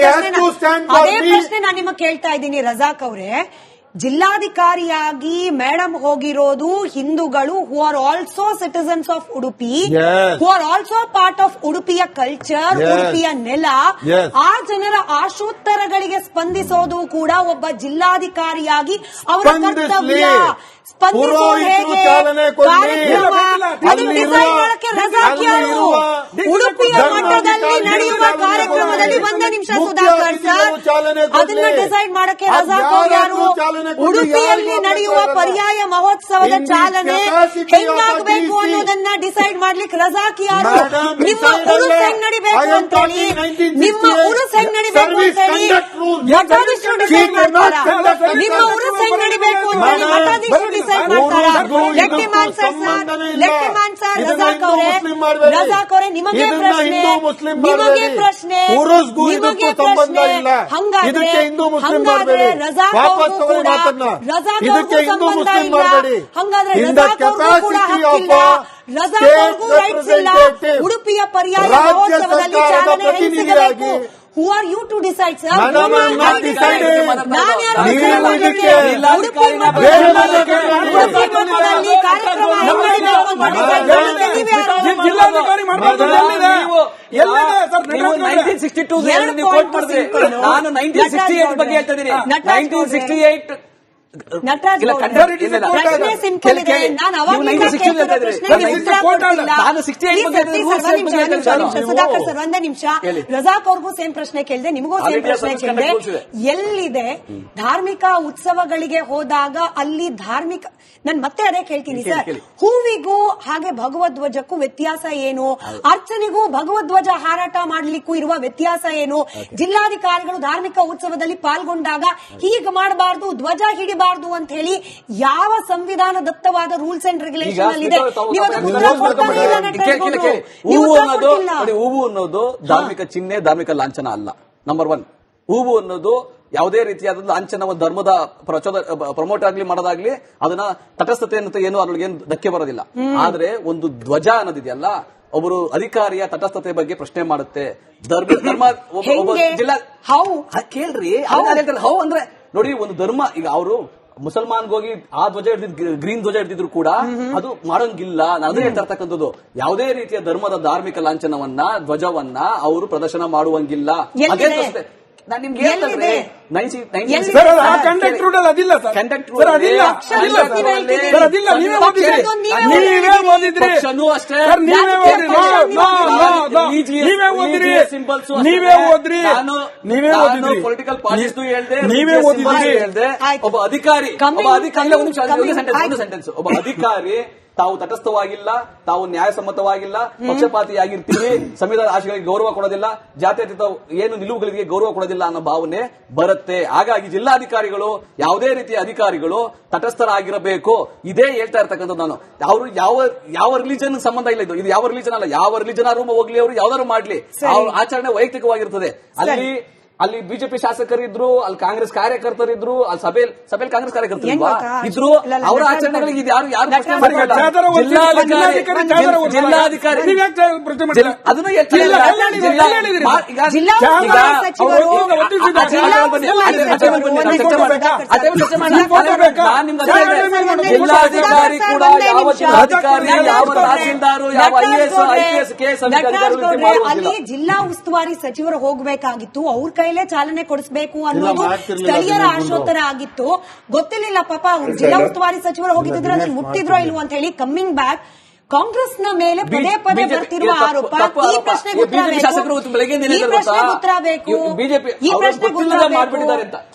ಪ್ರಶ್ನೆ ನಾನು ನಿಮಗೆ ಕೇಳ್ತಾ ಇದ್ದೀನಿ ರಜಾಕ್ ಅವರೇ. ಜಿಲ್ಲಾಧಿಕಾರಿಯಾಗಿ ಮೇಡಮ್ ಹೋಗಿರೋದು ಹಿಂದೂಗಳು who are also citizens of Udupi, who are also part of ಉಡುಪಿಯ ಕಲ್ಚರ್, ಉಡುಪಿಯ ನೆಲ. ಆ ಜನರ ಆಶೋತ್ತರಗಳಿಗೆ ಸ್ಪಂದಿಸೋದು ಕೂಡ ಒಬ್ಬ ಜಿಲ್ಲಾಧಿಕಾರಿಯಾಗಿ ಅವರ ಕರ್ತವ್ಯ. ಸ್ಪಂದಿಸೋದು ಹೇಗೆ ಉಡುಪಿಯ ಮಟ್ಟದಲ್ಲಿ ನಡೆಯುವ ಕಾರ್ಯಕ್ರಮದಲ್ಲಿ ಒಂದೇ ನಿಮಿಷ ಸುಧಾಕರ್ ಸರ್, ಅದನ್ನ ಡಿಸೈಡ್ ಮಾಡಕ್ಕೆ ರಜಾಕ್ ಯಾರು? ಉಡುಪಿಯಲ್ಲಿ ನಡೆಯುವ ಪರ್ಯಾಯ ಮಹೋತ್ಸವದ ಚಾಲನೆ ಹೆಂಗಾಗಬೇಕು ಅನ್ನೋದನ್ನ ಡಿಸೈಡ್ ಮಾಡ್ಲಿಕ್ಕೆ ರಜಾಕ್ ಯಾರು? ನಿಮ್ಮ ಉರುಸ್ ಹೆಂಗ್ ನಡಿಬೇಕು ಅಂತ ಹೇಳಿ, ನಿಮ್ಮ ಉರುಸ್ ಹೆಂಗ್ ನಡಿಬೇಕು ಅಂತ ಹೇಳಿ ಮಠಾಧೀಶರು ಡಿಸೈಡ್ ಮಾಡ್ತಾರ? ನಿಮ್ಮ ಉರುಸ್ ಹೆಂಗ್ ನಡಿಬೇಕು ಅಂತ ಹೇಳಿ ಮಠಾಧೀಶರು ಡಿಸೈಡ್ ಮಾಡ್ತಾರ? Let him answer sir, let him answer. Razak ಅವರೇ ನಿಮಗೆ ಪ್ರಶ್ನೆ, ನಿಮಗೆ ಪ್ರಶ್ನೆ, ನಿಮಗೆ ಪ್ರಶ್ನೆ. ಹಂಗಾದ್ರೆ ರಜಾಕ್ ಅವ್ರಿಗೂ ಕೂಡ ಸಂಬಂಧ ಇಲ್ಲ, ಹಂಗಾದ್ರೆ ರಜಾಕ್ ಅವ್ರಿಗೂ ಕೂಡ ಹಕ್ಕಿಲ್ಲ, ರಜಾಕ್ ಅವ್ರಿಗೂ ರೈಟ್ಸ್ ಇಲ್ಲ. ಉಡುಪಿಯ ಪರ್ಯಾಯ ಮಹೋತ್ಸವದಲ್ಲಿ ಚಾಲನೆ ಹೆಂಗ್ ಸಿಗಬೇಕು? Who are you to decide, sir? ನಾನು ಯಾರು ಡಿಸೈಡ್ ಜಿಲ್ಲಾಧಿಕಾರಿ ನಾನು 1968 ಬಗ್ಗೆ ಹೇಳ್ತಾ ಇದ್ದೀನಿ. 1968 ನಟರಾಜ್ ಸುಧಾಕರ್ ಸರ್ ಒಂದೇ ನಿಮಿಷ. ರಜಾಕ್ ಅವ್ರಿಗೂ ಸೇಮ್ ಪ್ರಶ್ನೆ ಕೇಳಿದೆ, ನಿಮಗೂ ಸೇಮ್ ಪ್ರಶ್ನೆ ಕೇಳಿದೆ. ಎಲ್ಲಿದೆ ಧಾರ್ಮಿಕ ಉತ್ಸವಗಳಿಗೆ ಹೋದಾಗ ಅಲ್ಲಿ ಧಾರ್ಮಿಕ, ನಾನು ಮತ್ತೆ ಅದೇ ಕೇಳ್ತೀನಿ ಸರ್, ಹೂವಿಗೂ ಹಾಗೆ ಭಗವಧ್ವಜಕ್ಕೂ ವ್ಯತ್ಯಾಸ ಏನು? ಅರ್ಚನೆಗೂ ಭಗವಧ್ವಜ ಹಾರಾಟ ಮಾಡ್ಲಿಕ್ಕೂ ಇರುವ ವ್ಯತ್ಯಾಸ ಏನು? ಜಿಲ್ಲಾಧಿಕಾರಿಗಳು ಧಾರ್ಮಿಕ ಉತ್ಸವದಲ್ಲಿ ಪಾಲ್ಗೊಂಡಾಗ ಹೀಗೆ ಮಾಡಬಾರ್ದು, ಧ್ವಜ ಹಿಡಿಬಾರ್ದು ಅಂತ ಹೇಳಿ ಯಾವ ಸಂವಿಧಾನ ದತ್ತವಾದ ರೂಲ್ಸ್ ಅಂಡ್ ರೆಗ್ಯುಲೇಷನ್ ಅಲ್ಲಿ ಇದೆ? ಹೂವು ಅನ್ನೋದು ಧಾರ್ಮಿಕ ಚಿಹ್ನೆ, ಧಾರ್ಮಿಕ ಲಾಂಛನ ಅಲ್ಲ. ನಂಬರ್ 1, ಹೂವು ಅನ್ನೋದು ಯಾವುದೇ ರೀತಿಯಾದ ಲಾಂಛನ ಧರ್ಮದ ಪ್ರಮೋಟ್ ಆಗ್ಲಿ ಮಾಡೋದಾಗ್ಲಿ ಅದನ್ನ ತಟಸ್ಥತೆ ಅಂತ ಏನು ಅದ್ರೊಳಗೆ ಧಕ್ಕೆ ಬರೋದಿಲ್ಲ. ಆದ್ರೆ ಒಂದು ಧ್ವಜ ಅನ್ನೋದಿದೆಯಲ್ಲ, ಒಬ್ಬರು ಅಧಿಕಾರಿಯ ತಟಸ್ಥತೆ ಬಗ್ಗೆ ಪ್ರಶ್ನೆ ಮಾಡುತ್ತೆ. ಧರ್ಮ ಜಿಲ್ಲಾ ಕೇಳ್ರಿ, ಹೌ ಅಂದ್ರೆ ನೋಡಿ, ಒಂದು ಧರ್ಮ, ಈಗ ಅವರು ಮುಸಲ್ಮಾನ್ಗೆ ಹೋಗಿ ಆ ಧ್ವಜ ಹಿಡಿದಿದ್, ಗ್ರೀನ್ ಧ್ವಜ ಹಿಡಿದಿದ್ರು ಕೂಡ ಅದು ಮಾಡೋಂಗಿಲ್ಲ. ನಾನು ಅದೇ ಹೇಳ್ತಾ ಇರ್ತಕ್ಕಂಥದ್ದು, ಯಾವುದೇ ರೀತಿಯ ಧರ್ಮದ ಧಾರ್ಮಿಕ ಲಾಂಛನವನ್ನ, ಧ್ವಜವನ್ನ ಅವರು ಪ್ರದರ್ಶನ ಮಾಡುವಂಗಿಲ್ಲ. ಅದೇ ನಾನು ನಿಮ್ಗೆ ಹೇಳ್ತಂದ್ರೆ ಕಂಡಕ್ಟ್ ರೂಲ್ ಅದಿಲ್ಲ ಸರ್, ಕಂಡಕ್ಟ್ ರೂಲ್ ಅದಿಲ್ಲ, ನೀವೇ ಓದಿದ್ರಿ, ಪೊಲಿಟಿಕಲ್ ಪಾರ್ಟೀಸ್ ಹೇಳ್ದೆ. ಒಬ್ಬ ಅಧಿಕಾರಿ ಒಬ್ಬ ಅಧಿಕಾರಿ ತಾವು ತಟಸ್ಥವಾಗಿಲ್ಲ, ತಾವು ನ್ಯಾಯಸಮ್ಮತವಾಗಿಲ್ಲ, ಪಕ್ಷಪಾತಿಯಾಗಿರ್ತೀವಿ, ಸಂವಿಧಾನ ಆಶಯಗಳಿಗೆ ಗೌರವ ಕೊಡೋದಿಲ್ಲ, ಜಾತ್ಯತೀತ ಏನು ನಿಲುವುಗಳಿಗೆ ಗೌರವ ಕೊಡೋದಿಲ್ಲ ಅನ್ನೋ ಭಾವನೆ ಬರುತ್ತೆ. ಹಾಗಾಗಿ ಜಿಲ್ಲಾಧಿಕಾರಿಗಳು, ಯಾವುದೇ ರೀತಿಯ ಅಧಿಕಾರಿಗಳು ತಟಸ್ಥರಾಗಿರಬೇಕು. ಇದೇ ಹೇಳ್ತಾ ಇರ್ತಕ್ಕಂಥದ್ದು ನಾನು. ಅವರು ಯಾವ ರಿಲಿಜನ್ ಸಂಬಂಧ ಇಲ್ಲ, ಇದು ಯಾವ ರಿಲಿಜನ್ ಅಲ್ಲ. ಯಾವ ರಿಲಿಜನ್ ಆದ್ರೂ ಹೋಗ್ಲಿ, ಅವರು ಯಾವ್ದಾದ್ರು ಮಾಡ್ಲಿ, ಅವ್ರ ಆಚರಣೆ ವೈಯಕ್ತಿಕವಾಗಿರ್ತದೆ. ಅಲ್ಲಿ ಬಿಜೆಪಿ ಶಾಸಕರಿದ್ರು, ಅಲ್ಲಿ ಕಾಂಗ್ರೆಸ್ ಕಾರ್ಯಕರ್ತರಿದ್ರು, ಅಲ್ಲಿ ಸಭೆಯಲ್ಲಿ ಕಾಂಗ್ರೆಸ್ ಕಾರ್ಯಕರ್ತರು ಇದ್ರು. ಅವರ ಆಚರಣೆಗಳಿಗೆ ಇದು ಯಾರು ಜಿಲ್ಲಾಧಿಕಾರಿ ಅದನ್ನು ಜಿಲ್ಲಾಧಿಕಾರಿ ಕೂಡ ಯಾವ ಜಿಲ್ಲಾಧಿಕಾರಿ, ಯಾವ ತಹಸೀಲ್ದಾರು, ಯಾವ IAS KS ಅಲ್ಲಿ ಜಿಲ್ಲಾ ಉಸ್ತುವಾರಿ ಸಚಿವರು ಹೋಗಬೇಕಾಗಿತ್ತು, ಅವ್ರ ಕೈಲೇ ಚಾಲನೆ ಕೊಡಿಸಬೇಕು ಅನ್ನೋದು ಸ್ಥಳೀಯರ ಆಶೋತ್ತರ ಆಗಿತ್ತು. ಗೊತ್ತಿರಲಿಲ್ಲ ಪಾಪ, ಜಿಲ್ಲಾ ಉಸ್ತುವಾರಿ ಸಚಿವರು ಹೋಗಿದ್ರೆ ಅದನ್ನು ಮುಟ್ಟಿದ್ರೋ ಇಲ್ವೋ ಅಂತ ಹೇಳಿ. ಕಮ್ಮಿಂಗ್ ಬ್ಯಾಕ್, ಕಾಂಗ್ರೆಸ್ನ ಮೇಲೆ ಪದೇ ಪದೇ ಬರ್ತಿರುವ ಆರೋಪ, ಈ ಪ್ರಶ್ನೆಗೆ ಉತ್ತರ ಬೇಕು. ಈ ಪ್ರಶ್ನೆಗೆ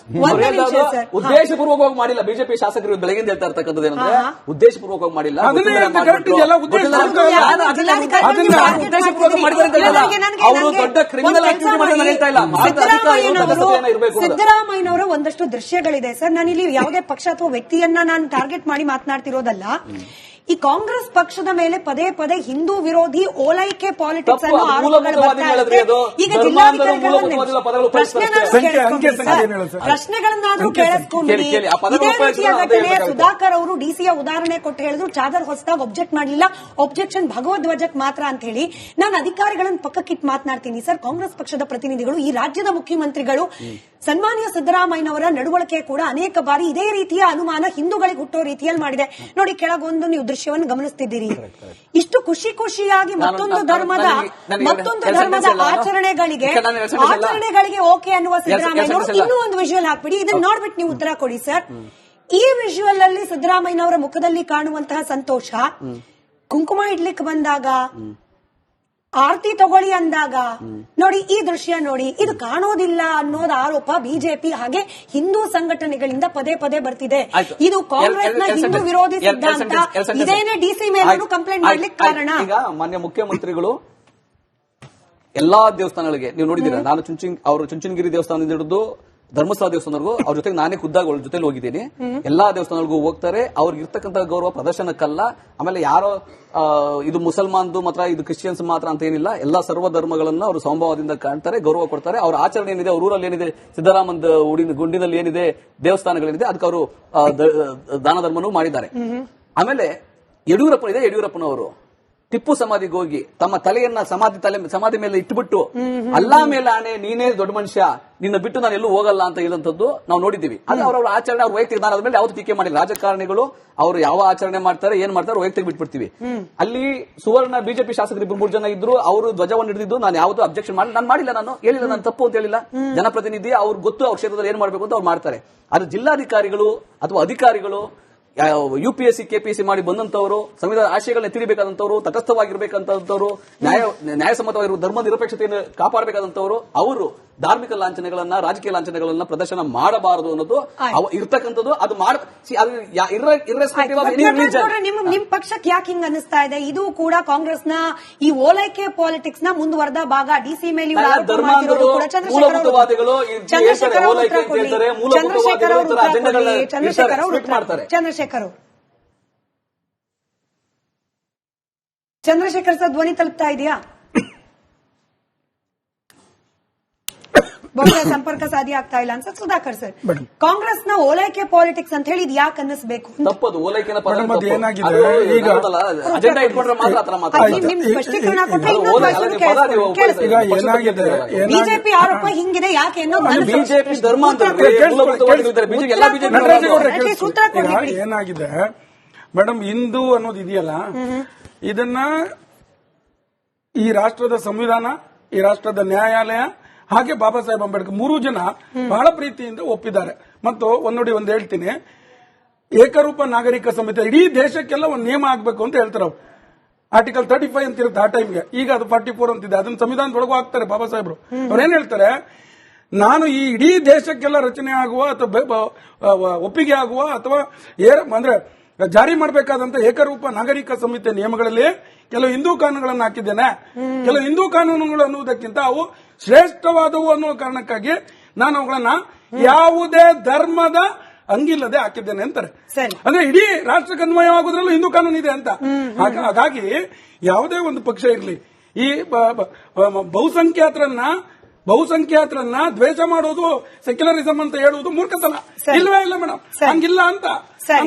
ಉದ್ದೇಶಪೂರ್ವಕವಾಗಿ ಮಾಡಿಲ್ಲ. ಬಿಜೆಪಿ ಶಾಸಕರು ಬೆಳಗ್ಗೆ ಹೇಳ್ತಾ ಇರ್ತಕ್ಕಂಥದ್ದು ಏನಂದ್ರೆ ಉದ್ದೇಶಪೂರ್ವಕವಾಗಿ ಮಾಡಿಲ್ಲ, ಅವರು ದೊಡ್ಡ ಕ್ರಿಮಿನಲ್ ಆಕ್ಟಿವಿಟಿ ಮಾಡಿದ್ರೆ ಹೇಳ್ತಾ ಇಲ್ಲ. ಸಿದ್ದರಾಮಯ್ಯನವರ ಒಂದಷ್ಟು ದೃಶ್ಯಗಳಿದೆ ಸರ್. ನಾನಿಲ್ಲಿ ಯಾವುದೇ ಪಕ್ಷ ಅಥವಾ ವ್ಯಕ್ತಿಯನ್ನ ನಾನು ಟಾರ್ಗೆಟ್ ಮಾಡಿ ಮಾತನಾಡ್ತಿರೋದಲ್ಲ. ಈ ಕಾಂಗ್ರೆಸ್ ಪಕ್ಷದ ಮೇಲೆ ಪದೇ ಪದೇ ಹಿಂದೂ ವಿರೋಧಿ ಓಲೈಕೆ ಪಾಲಿಟಿಕ್ಸ್ ಅನ್ನೋ ತಪ್ಪು, ಅದು ಆರೋಪಗಳು ಬರ್ತಾ ಮೂಲಭೂತವಾದಿ ಇದೆ. ಈಗ ಪ್ರಶ್ನೆಗಳನ್ನಾದ್ರೂ ಕೇಳಿಸ್ಕೊಂಡ್ಬಿಡಿ. ಕೇಳಿ, ಆ ಪದಗಳು ಇದೇ ರೀತಿಯ ಉಪಯೋಗಿಸಿದ್ರೆ ಘಟನೆ ಅದೇ ಸುಧಾಕರ್ ಅವರು ಡಿಸಿಯ ಉದಾಹರಣೆ ಕೊಟ್ಟು ಹೇಳಿದ್ರು, ಚಾದರ್ ಹೊಸದಾಗಿ ಒಬ್ಜೆಕ್ಟ್ ಮಾಡಲಿಲ್ಲ, ಒಬ್ಜೆಕ್ಷನ್ ಭಗವಧ್ವಜಕ್ ಮಾತ್ರ ಅಂತ ಹೇಳಿ. ನಾನು ಅಧಿಕಾರಿಗಳನ್ನು ಪಕ್ಕಕ್ಕಿಟ್ಟು ಮಾತನಾಡ್ತೀನಿ ಸರ್. ಕಾಂಗ್ರೆಸ್ ಪಕ್ಷದ ಪ್ರತಿನಿಧಿಗಳು, ಈ ರಾಜ್ಯದ ಮುಖ್ಯಮಂತ್ರಿಗಳು, ಸನ್ಮಾನ್ಯ ಸಿದ್ದರಾಮಯ್ಯನವರ ನಡವಳಿಕೆ ಕೂಡ ಅನೇಕ ಬಾರಿ ಇದೇ ರೀತಿಯ ಅನುಮಾನ ಹಿಂದೂಗಳಿಗೆ ಹುಟ್ಟೋ ರೀತಿಯಲ್ಲಿ ಮಾಡಿದೆ. ನೋಡಿ, ಕೆಳಗೊಂದು ನೀವು ದೃಶ್ಯವನ್ನು ಗಮನಿಸ್ತಿದ್ದೀರಿ. ಇಷ್ಟು ಖುಷಿಯಾಗಿ ಮತ್ತೊಂದು ಧರ್ಮದ ಆಚರಣೆಗಳಿಗೆ ಓಕೆ ಅನ್ನುವ ಸಿದ್ದರಾಮಯ್ಯನವರು ಇನ್ನೂ ಒಂದು ವಿಜುವಲ್ ಹಾಕ್ಬಿಡಿ. ಇದನ್ನ ನೋಡ್ಬಿಟ್ಟು ನೀವು ಉತ್ತರ ಕೊಡಿ ಸರ್. ಈ ವಿಜುವಲ್ ಅಲ್ಲಿ ಸಿದ್ದರಾಮಯ್ಯನವರ ಮುಖದಲ್ಲಿ ಕಾಣುವಂತಹ ಸಂತೋಷ, ಕುಂಕುಮ ಇಡ್ಲಿಕ್ಕೆ ಬಂದಾಗ, ಆರತಿ ತಗೊಳ್ಳಿ ಅಂದಾಗ ನೋಡಿ, ಈ ದೃಶ್ಯ ನೋಡಿ, ಇದು ಕಾಣೋದಿಲ್ಲ ಅನ್ನೋದು ಆರೋಪ ಬಿಜೆಪಿ ಹಾಗೆ ಹಿಂದೂ ಸಂಘಟನೆಗಳಿಂದ ಪದೇ ಪದೇ ಬರ್ತಿದೆ. ಇದು ಕಾಂಗ್ರೆಸ್ನ ಹಿಂದೂ ವಿರೋಧಿ ಸಿದ್ಧಾಂತ. ಇದೇನೇ ಡಿಸಿ ಮೇಲೂ ಕಂಪ್ಲೇಂಟ್ ಮಾಡ್ಲಿಕ್ಕೆ ಕಾರಣ. ಈಗ ಮಾನ್ಯ ಮುಖ್ಯಮಂತ್ರಿಗಳು ಎಲ್ಲಾ ದೇವಸ್ಥಾನಗಳಿಗೆ ನೀವು ನೋಡಿದ್ದೀರಾ, ನಾನು ಅವರು ಚುಂಚನಗಿರಿ ದೇವಸ್ಥಾನದಿಂದ ಹಿಡಿದು ಧರ್ಮಸ್ಥಳ ದೇವಸ್ಥಾನವರೆಗೂ ಅವ್ರ ಜೊತೆಗೆ ನಾನೇ ಖುದ್ದಾಗಿ ಅವ್ರ ಜೊತೆ ಹೋಗಿದ್ದೀನಿ. ಎಲ್ಲಾ ದೇವಸ್ಥಾನಗಳಿಗೂ ಹೋಗ್ತಾರೆ. ಅವ್ರಿಗೆ ಇರ್ತಕ್ಕಂಥ ಗೌರವ ಪ್ರದರ್ಶನಕ್ಕಲ್ಲ. ಆಮೇಲೆ ಯಾರೋ ಇದು ಮುಸಲ್ಮಾನ್ದು ಮಾತ್ರ, ಇದು ಕ್ರಿಶ್ಚಿಯನ್ಸ್ ಮಾತ್ರ ಅಂತ ಏನಿಲ್ಲ. ಎಲ್ಲಾ ಸರ್ವ ಧರ್ಮಗಳನ್ನ ಅವರು ಸಮಭಾವದಿಂದ ಕಾಣ್ತಾರೆ, ಗೌರವ ಕೊಡ್ತಾರೆ. ಅವ್ರ ಆಚರಣೆ ಏನಿದೆ, ಅವ್ರ ಊರಲ್ಲಿ ಏನಿದೆ, ಸಿದ್ದರಾಮಂದ ಗುಂಡಿನಲ್ಲಿ ಏನಿದೆ, ದೇವಸ್ಥಾನಗಳೇನಿದೆ, ಅದಕ್ಕೆ ಅವರು ದಾನ ಧರ್ಮನೂ ಮಾಡಿದ್ದಾರೆ. ಆಮೇಲೆ ಯಡಿಯೂರಪ್ಪನವರು ಟಿಪ್ಪು ಸಮಾಧಿಗೆ ಹೋಗಿ ತಮ್ಮ ತಲೆಯನ್ನ ಸಮಾಧಿ ಮೇಲೆ ಇಟ್ಟುಬಿಟ್ಟು, ಅಲ್ಲಾ ಮೇಲೆ ಆಣೆ ನೀನೇ ದೊಡ್ಡ ಮನುಷ್ಯ, ನಿನ್ನ ಬಿಟ್ಟು ನಾನು ಎಲ್ಲೂ ಹೋಗಲ್ಲ ಅಂತ ಹೇಳುವಂತದ್ದು ನಾವು ನೋಡಿದ್ದೀವಿ. ಅದು ಅವರ ಆಚರಣೆ, ಅವ್ರ ವೈಯಕ್ತಿಕ, ನಾನು ಅದ್ಮೇಲೆ ಯಾವ್ದು ಟೀಕೆ ಮಾಡಿಲ್ಲ. ರಾಜಕಾರಣಿಗಳು ಅವರು ಯಾವ ಆಚರಣೆ ಮಾಡ್ತಾರೆ, ಏನ್ ಮಾಡ್ತಾರೆ, ವೈಯಕ್ತಿಕ ಬಿಟ್ಬಿಡ್ತೀವಿ. ಅಲ್ಲಿ ಸುವರ್ಣ ಬಿಜೆಪಿ ಶಾಸಕರು 3 ಜನ ಇದ್ರು, ಅವರು ಧ್ವಜವನ್ನು ಹಿಡಿದಿದ್ದು ನಾನು ಯಾವ್ದು ಅಬ್ಜೆಕ್ಷನ್ ಮಾಡಿ ನಾನು ಮಾಡಿಲ್ಲ, ನಾನು ಹೇಳಿಲ್ಲ, ನಾನು ತಪ್ಪು ಅಂತ ಹೇಳಿಲ್ಲ. ಜನಪ್ರತಿನಿಧಿ ಅವ್ರಿಗೆ ಗೊತ್ತು ಅವ್ರ ಕ್ಷೇತ್ರದಲ್ಲಿ ಏನ್ ಮಾಡ್ಬೇಕು ಅಂತ ಅವ್ರು ಮಾಡ್ತಾರೆ. ಅದು ಜಿಲ್ಲಾಧಿಕಾರಿಗಳು ಅಥವಾ ಅಧಿಕಾರಿಗಳು UPSC KPSC ಮಾಡಿ ಬಂದಂತವರು, ಸಂವಿಧಾನ ಆಶಯಗಳನ್ನ ಎತ್ತಿಡಿಬೇಕಾದಂತವರು, ತಟಸ್ಥವಾಗಿರ್ಬೇಕಂತವರು, ನ್ಯಾಯಸಮ್ಮತವಾಗಿರುವ ಧರ್ಮ ನಿರಪೇಕ್ಷತೆಯನ್ನು ಕಾಪಾಡಬೇಕಾದಂತವರು, ಅವರು ಧಾರ್ಮಿಕ ಲಾಂಛನಗಳನ್ನ, ರಾಜಕೀಯ ಲಾಂಛನಗಳನ್ನ ಪ್ರದರ್ಶನ ಮಾಡಬಾರದು ಅನ್ನೋದು ಇರ್ತಕ್ಕಂಥದ್ದು. ಅದು ನಿಮ್ ಪಕ್ಷಕ್ಕೆ ಯಾಕೆ ಹಿಂಗ್ ಅನಿಸ್ತಾ ಇದೆ? ಇದು ಕೂಡ ಕಾಂಗ್ರೆಸ್ನ ಈ ಓಲೈಕೆ ಪಾಲಿಟಿಕ್ಸ್ ನ ಮುಂದುವರೆದ ಭಾಗ. ಡಿಸಿ ಮೇಲೆ ಚಂದ್ರಶೇಖರ್ ಸರ್ ಧ್ವನಿ ತಲುಪ್ತಾ ಇದೆಯಾ? ಬಹುಶಃ ಸಂಪರ್ಕ ಸಾಧ್ಯ ಆಗ್ತಾ ಇಲ್ಲ ಅನ್ಸ. ಸುಧಾಕರ್ ಸರ್, ಕಾಂಗ್ರೆಸ್ ನ ಓಲೈಕೆ ಪಾಲಿಟಿಕ್ಸ್ ಅಂತ ಹೇಳಿ ಇದು ಯಾಕೆ ಅನ್ನಿಸ್ಬೇಕು? ತಪ್ಪದು. ಓಲೈಕೆನ ಏನಾಗಿದೆ ಈಗ ಅಜೆಂಡಾ ಇಟ್ಕೊಂಡ್ರೆ ಮಾತ್ರ ಆತರ ಮಾತಾಡ್ತಾರೆ. ನಿಮ್ ಸ್ಪಷ್ಟೀಕರಣ ಕೊಟ್ಟರೆ ಬಿಜೆಪಿ ಆರೋಪ ಹಿಂಗಿದೆ ಯಾಕೆ ಅನ್ನೋದು ಬಿಜೆಪಿ ಧರ್ಮ ಅಂತ ಏನಾಗಿದೆ ಮೇಡಮ್, ಹಿಂದೂ ಅನ್ನೋದು ಇದೆಯಲ್ಲ, ಇದನ್ನ ಈ ರಾಷ್ಟ್ರದ ಸಂವಿಧಾನ, ಈ ರಾಷ್ಟ್ರದ ನ್ಯಾಯಾಲಯ ಹಾಗೆ ಬಾಬಾ ಸಾಹೇಬ್ ಅಂಬೇಡ್ಕರ್ 3 ಜನ ಬಹಳ ಪ್ರೀತಿಯಿಂದ ಒಪ್ಪಿದ್ದಾರೆ. ಮತ್ತು ಒಂದು ಹೇಳ್ತೀನಿ, ಏಕರೂಪ ನಾಗರಿಕ ಸಮಿತಿ ಇಡೀ ದೇಶಕ್ಕೆಲ್ಲ ಒಂದು ನಿಯಮ ಆಗ್ಬೇಕು ಅಂತ ಹೇಳ್ತಾರೆ. ಆರ್ಟಿಕಲ್ 35 ಅಂತ ಇರುತ್ತೆ ಆ ಟೈಮ್ಗೆ. ಈಗ ಅದು 44 ಅಂತಿದೆ. ಅದನ್ನ ಸಂವಿಧಾನದೊಳಗೂ ಹಾಕ್ತಾರೆ ಬಾಬಾ ಸಾಹೇಬ್ರು. ಅವ್ರೇನ್ ಹೇಳ್ತಾರೆ, ನಾನು ಈ ಇಡೀ ದೇಶಕ್ಕೆಲ್ಲ ರಚನೆ ಆಗುವ ಅಥವಾ ಒಪ್ಪಿಗೆ ಆಗುವ ಅಥವಾ ಅಂದ್ರೆ ಜಾರಿ ಮಾಡಬೇಕಾದಂತ ಏಕರೂಪ ನಾಗರಿಕ ಸಮಿತಿ ನಿಯಮಗಳಲ್ಲಿ ಕೆಲವು ಹಿಂದೂ ಕಾನೂನುಗಳನ್ನು ಹಾಕಿದ್ದೇನೆ. ಕೆಲವು ಹಿಂದೂ ಕಾನೂನುಗಳು ಅನ್ನುವುದಕ್ಕಿಂತ ಅವು ಶ್ರೇಷ್ಠವಾದವು ಅನ್ನುವ ಕಾರಣಕ್ಕಾಗಿ ನಾನು ಅವುಗಳನ್ನ ಯಾವುದೇ ಧರ್ಮದ ಅಂಗಿಲ್ಲದೆ ಹಾಕಿದ್ದೇನೆ ಅಂತಾರೆ. ಅಂದ್ರೆ ಇಡೀ ರಾಷ್ಟ್ರಕ್ಕೆ ಅನ್ವಯವಾಗುವುದ್ರಲ್ಲೂ ಹಿಂದೂ ಕಾನೂನು ಇದೆ ಅಂತ. ಹಾಗಾಗಿ ಯಾವುದೇ ಒಂದು ಪಕ್ಷ ಇರಲಿ, ಈ ಬಹುಸಂಖ್ಯಾತರನ್ನ ದ್ವೇಷ ಮಾಡೋದು ಸೆಕ್ಯುಲರಿಸಂ ಅಂತ ಹೇಳುವುದು ಮೂರ್ಖತನ. ಇಲ್ವೇ ಇಲ್ಲ ಮೇಡಮ್, ಹಂಗಿಲ್ಲ ಅಂತ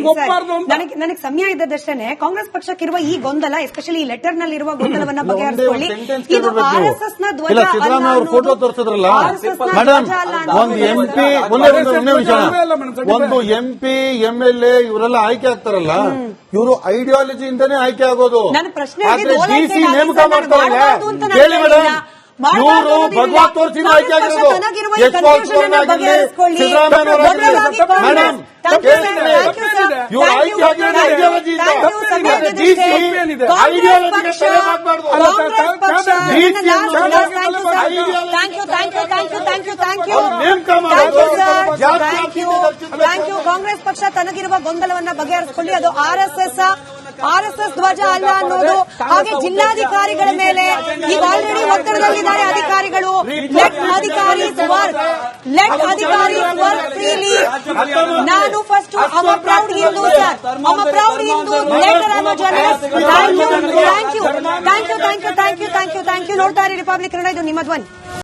ಒಪ್ಪಬಾರ್ದು ಅಂತ. ನನಗೆ ಸಮಯ ಇದ್ದದಷ್ಟೇ ಕಾಂಗ್ರೆಸ್ ಪಕ್ಷಕ್ಕಿರುವ ಈ ಗೊಂದಲ, ಎಸ್ಪೆಷಲಿ ಈ ಲೆಟರ್ ನಲ್ಲಿರುವ ಗೊಂದಲವನ್ನ ಬಗೆಹರಿಸಿಕೊಳ್ಳಿ. ಇದು ಆರ್ಎಸ್ಎಸ್ ನ ಧ್ವಜ ಸಿದ್ದರಾಮಯ್ಯ ಅವರು ಫೋಟೋ ತೋರಿಸಿದ್ರಲ್ಲ ಮೇಡಮ್, ಒಂದು MP MLA ಇವರೆಲ್ಲ ಆಯ್ಕೆ ಆಗ್ತಾರಲ್ಲ, ಇವರು ಐಡಿಯಾಲಜಿಯಿಂದನೇ ಆಯ್ಕೆ ಆಗೋದು. DC ನೇಮಕ ಮಾಡ್ತಾರಲ್ಲ, ಹೇಳಿ ಮೇಡಮ್, ಇವರು ಭಗವತ್ ತೋರಿಸಿದ ಆಯ್ಕೆ ಆಗಿರೋದು. ಇವರು ಆಯ್ಕೆ ಆಗಿರೋದು ಐಡಿಯಾಲಜಿಯಿಂದ. ಕಾಂಗ್ರೆಸ್ ಪಕ್ಷ ತನಗಿರುವ ಗೊಂದಲವನ್ನ ಬಗೆಹರಿಸಿಕೊಳ್ಳಿ. ಅದು ಆರ್ಎಸ್ಎಸ್ ಧ್ವಜ ಅಲ್ಲ ಅನ್ನೋದು. ಹಾಗೆ ಜಿಲ್ಲಾಧಿಕಾರಿಗಳ ಮೇಲೆ ಈಗ ಆಲ್ರೆಡಿ ಒತ್ತಡದಲ್ಲಿದ್ದಾರೆ ಅಧಿಕಾರಿಗಳು. ಲೆಟ್ ಅಧಿಕಾರೀಸ್ ವರ್ಕ್ ಫ್ರೀಲಿ. ನಾನು first our proud Hindu, sir. I'm a proud Hindu. Later I'm a journalist. Thank you. Thank you. Thank you. Thank you. Thank you. Thank you. Thank you. ನೋಡ್ತಾ ಇರಿ republic Kannada, ಇದು ನಿಮ್ಮ ಧ್ವನಿ.